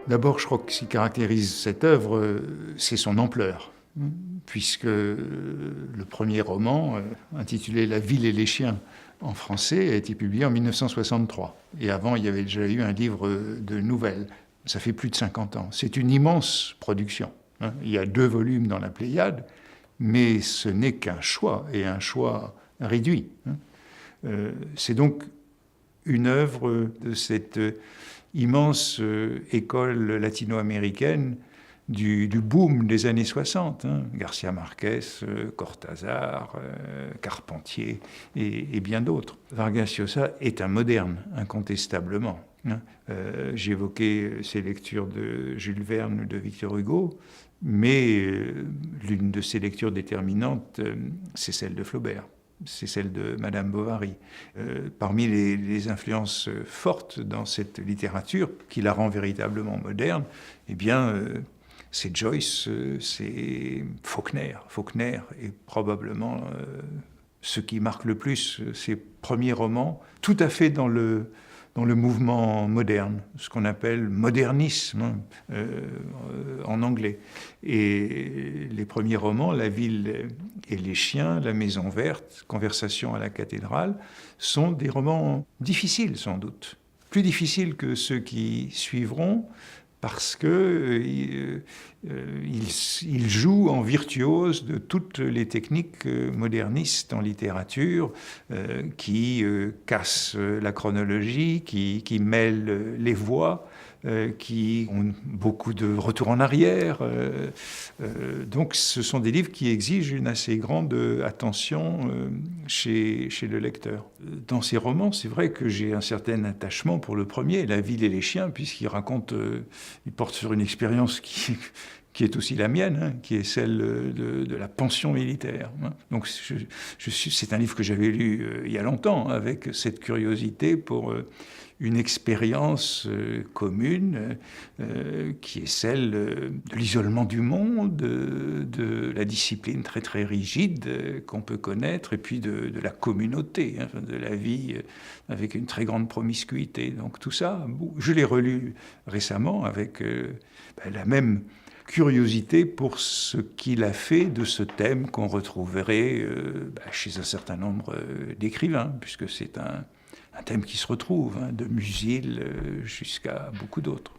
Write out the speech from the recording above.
D'abord, je crois que ce qui caractérise cette œuvre, c'est son ampleur, puisque le premier roman, intitulé La ville et les chiens en français, a été publié en 1963. Et avant, il y avait déjà eu un livre de nouvelles. Ça fait plus de 50 ans. C'est une immense production. Il y a 2 volumes dans la Pléiade, mais ce n'est qu'un choix, et un choix réduit. C'est donc une œuvre de cette immense école latino-américaine du boom des années 60. Garcia Marquez, Cortázar, Carpentier et bien d'autres. Vargas Llosa est un moderne, incontestablement. J'évoquais ses lectures de Jules Verne ou de Victor Hugo, mais l'une de ses lectures déterminantes, c'est celle de Flaubert. C'est celle de Madame Bovary. Parmi les influences fortes dans cette littérature, qui la rend véritablement moderne, eh bien, c'est Joyce, c'est Faulkner. Faulkner est probablement ce qui marque le plus ses premiers romans, tout à fait dans le mouvement moderne, ce qu'on appelle modernisme en anglais. Et les premiers romans, La ville et les chiens, La maison verte, Conversation à la cathédrale, sont des romans difficiles sans doute, plus difficiles que ceux qui suivront, parce qu'il joue en virtuose de toutes les techniques modernistes en littérature, qui cassent la chronologie, qui mêlent les voix, qui ont beaucoup de retours en arrière. Donc ce sont des livres qui exigent une assez grande attention chez le lecteur. Dans ces romans, c'est vrai que j'ai un certain attachement pour le premier, La ville et les chiens, puisqu'il raconte, il porte sur une expérience qui est aussi la mienne, qui est celle de la pension militaire. Donc c'est un livre que j'avais lu il y a longtemps, avec cette curiosité pour une expérience commune qui est celle de l'isolement du monde, de la discipline très très rigide qu'on peut connaître, et puis de la communauté, de la vie avec une très grande promiscuité. Donc tout ça, je l'ai relu récemment avec la même curiosité pour ce qu'il a fait de ce thème qu'on retrouverait chez un certain nombre d'écrivains, puisque c'est un thème qui se retrouve, de Musil jusqu'à beaucoup d'autres.